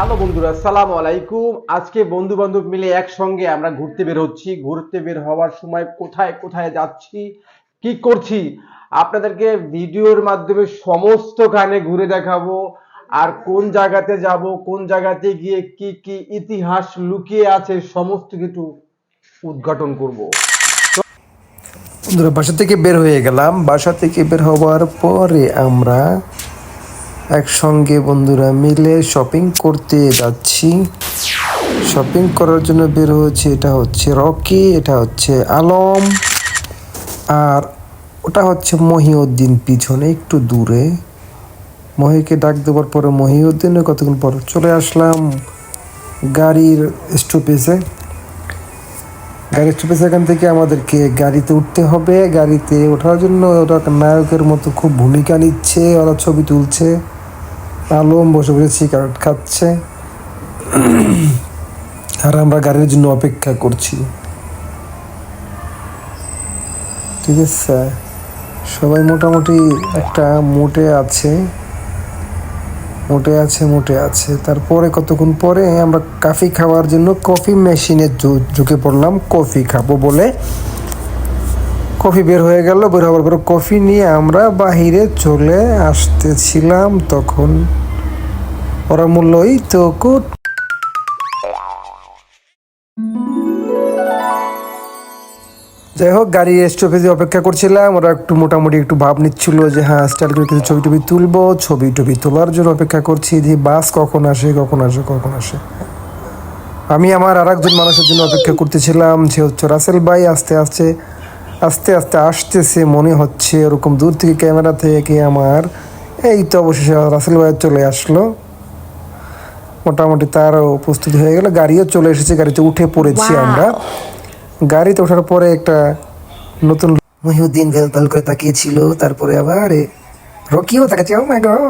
Hello বন্ধুরা, আসসালামু আলাইকুম। আজকে বন্ধু বান্ধব মিলে একসঙ্গে আমরা ঘুরতে বের হচ্ছি। ঘুরতে বের হওয়ার সময় কোথায় কোথায় যাচ্ছি, কি করছি, আপনাদেরকে ভিডিওর মাধ্যমে সমস্ত খানে ঘুরে দেখাবো। আর কোন জায়গাতে যাব, কোন জায়গাতে গিয়ে কি কি ইতিহাস লুকিয়ে আছে, সমস্ত কিছু উদ্ঘাটন করব। বন্ধুরা বাসা থেকে বের হয়ে গেলাম। বাসা থেকে বের হওয়ার পরে আমরা একসঙ্গে বন্ধুরা মিলে শপিং করতে যাচ্ছি। শপিং করার জন্য বের হয়েছে। এটা হচ্ছে রকি, এটা হচ্ছে আলম, আর ওটা হচ্ছে মহিউদ্দিন পিছনে একটু দূরে। মহিকে ডাক দেওয়ার পরে মহিউদ্দিনে কতক্ষণ পর চলে আসলাম গাড়ির স্টপেজে। গাড়ির স্টপেজ এখান থেকে আমাদেরকে গাড়িতে উঠতে হবে। গাড়িতে ওঠার জন্য ওরা নায়কের মতো খুব ভূমিকা নিচ্ছে, ওরা ছবি তুলছে। আলম বসে বসে সিগারেট খাচ্ছে আর আমরা গাড়ির জন্য অপেক্ষা করছি। ঠিক আছে, সবাই মোটামুটি একটা মোটে আছে। তারপরে কতক্ষণ পরে আমরা কফি খাওয়ার জন্য কফি মেশিনে ঢুকে পড়লাম। কফি খাবো বলে কফি বের হয়ে গেল। বের হওয়ার পর কফি নিয়ে আমরা বাহিরে চলে আসতেছিলাম, তখন ওরা মূল্যই তো যাই হোক, গাড়ি স্টপেজে অপেক্ষা করছিলাম। ওরা মোটামুটি একটু ভাব নিচ্ছিল যে হ্যাঁ স্টাইল করে কিছু ছবি টবি তুলবো। ছবি টবি তোলার জন্য অপেক্ষা করছি যে বাস কখন আসে। আমি আমার আর একজন মানুষের জন্য অপেক্ষা করতেছিলাম, সে হচ্ছে রাসেল ভাই। আস্তে আস্তে আসতেছে মনে হচ্ছে, ওরকম দূর থেকে ক্যামেরা থেকে আমার। এই তো অবশেষে রাসেল ভাই চলে আসলো। মোটামুটি তারও প্রস্তুতি হয়ে গেল, গাড়িও চলে এসেছে। গাড়িতে উঠে পড়েছি আমরা। গাড়িতে ওঠার পরে একটা নতুন মহিউদ্দিন ভেলভাল করে তাকিয়েছিল। তারপরে আবার রকিও তাকাচ্ছে। ও মাই গড,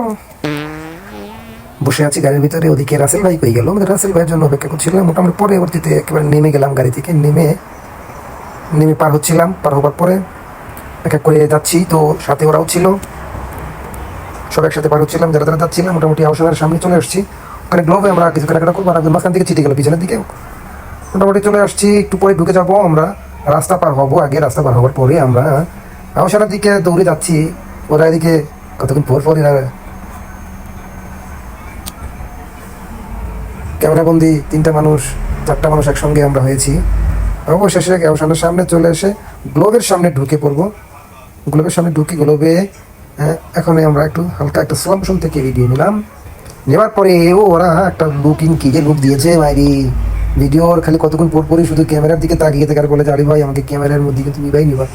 বসে আছি গাড়ির ভিতরে। ওদিকে রাসেল ভাই কই গেল? রাসেল ভাইয়ের জন্য অপেক্ষা করছিলাম। মোটামুটি পরবর্তীতে একেবারে নেমে গেলাম গাড়ি থেকে। নেমে পার হচ্ছিলাম। পার হবার পরে এক এক করে যাচ্ছি, তো সাথে ওরাও ছিল। সব একসাথে পার হচ্ছিলাম, যারা যারা যাচ্ছিলাম। মোটামুটি আউশানের সামনে চলে আসছি। ওখানে গ্লোভে আমরা কিছু কেনাকাটা করবো, আর একজন মাঝখান থেকে ছিটে গেল পিছনের দিকে। মোটামুটি চলে আসছি, একটু পরে ঢুকে যাবো আমরা। রাস্তা পার হবো আগে। রাস্তা পার হওয়ার পরে আমরা আউশানের দিকে দৌড়ে যাচ্ছি। ওরা এদিকে কতক্ষণ পর এরা ক্যামেরাবন্দি 4টা মানুষ একসঙ্গে আমরা হয়েছি। অবশেষে আউশানের সামনে চলে এসে গ্লোবের সামনে ঢুকে পড়বো। গ্লোবের সামনে ঢুকে গ্লোবে এখন আমরা একটু হালকা একটা স্লো মোশন থেকে ভিডিও নিলাম। নেওয়ার পরে ওরা একটা লুকিং কি যে লুক দিয়েছে ভাইরি ভিডিওর। খালি কতক্ষণ পরই শুধু ক্যামেরার দিকে তাকিয়ে থাকার বলে, আরে ভাই আমাকে ক্যামেরার মধ্যে কিন্তু নিবাই নিবা।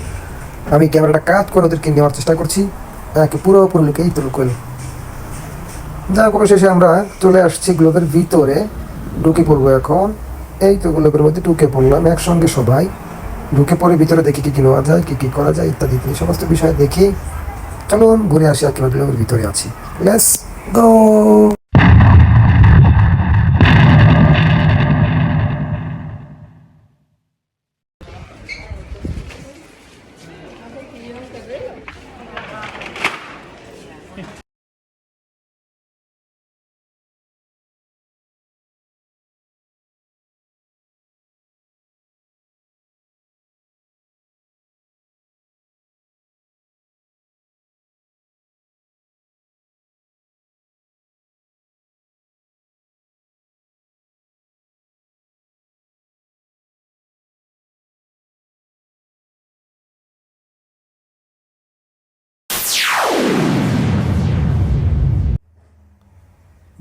আমি ক্যামেরাটা কাজ করে ওদেরকে নেওয়ার চেষ্টা করছি। পুরোপুরি লুকে এই তো লুক হইল। যা অবশেষে আমরা চলে আসছি গ্লোবের ভিতরে। ঢুকে পড়বো এখন। এই তো গ্লোবের মধ্যে ঢুকে পড়লাম একসঙ্গে সবাই। ঢুকে পড়ে ভিতরে দেখি কি কি নেওয়া যায়, কি কি করা যায় ইত্যাদি সমস্ত বিষয় দেখি। চলুন ঘুরে আসি আর কিভাবে গ্লোবের ভিতরে আছি। Let's go.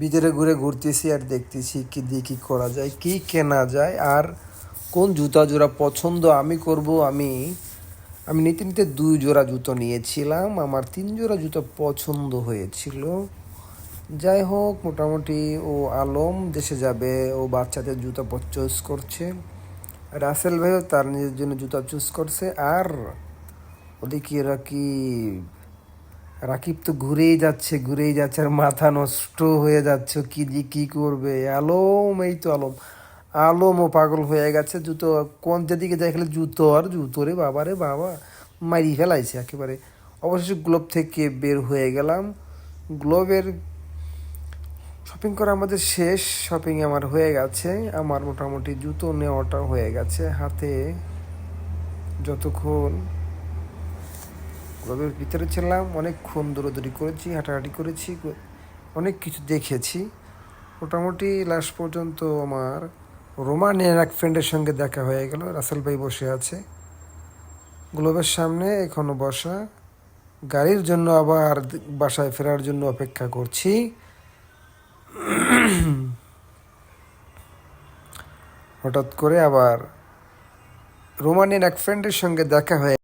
ভিতরে ঘুরে ঘুরতেছি আর দেখতেছি কি দিয়ে কী করা যায়, কি কেনা যায়, আর কোন জুতা জোড়া পছন্দ আমি করব। আমি নিতে নিতে 2 জোড়া জুতো নিয়েছিলাম। আমার 3 জোড়া জুতো পছন্দ হয়েছিল। যাই হোক, মোটামুটি ও আলম দেশে যাবে, ও বাচ্চাদের জুতো চুজ করছে। রাসেল ভাইও তার নিজের জন্য জুতা চুজ করছে। আর ওদিকে রাকিব তো ঘুরেই যাচ্ছে আর মাথা নষ্ট হয়ে যাচ্ছে, কি যে কি করবে। এই তো আলমও পাগল হয়ে গেছে। জুতো কোন যেদিকে যাই খেলে জুতো রে বাবা মারি ফেলাইছে একেবারে। অবশেষে গ্লোব থেকে বের হয়ে গেলাম। গ্লোবের শপিং করা আমাদের শেষ, শপিং আমার হয়ে গেছে, আমার মোটামুটি জুতো নেওয়াটাও হয়ে গেছে হাতে। যতক্ষণ ক্লাবের ভিতরে ছিলাম অনেকক্ষণ দৌড়াদৌড়ি করেছি, হাঁটাহাঁটি করেছি, অনেক কিছু দেখেছি। মোটামুটি লাস্ট পর্যন্ত আমার রোমানিয়ান এক ফ্রেন্ডের সঙ্গে দেখা হয়ে গেল। রাসেল ভাই বসে আছে গ্লোবের সামনে এখনো বসা, গাড়ির জন্য আবার বাসায় ফেরার জন্য অপেক্ষা করছি। হঠাৎ করে আবার রোমানিয়ান এক ফ্রেন্ডের সঙ্গে দেখা হয়ে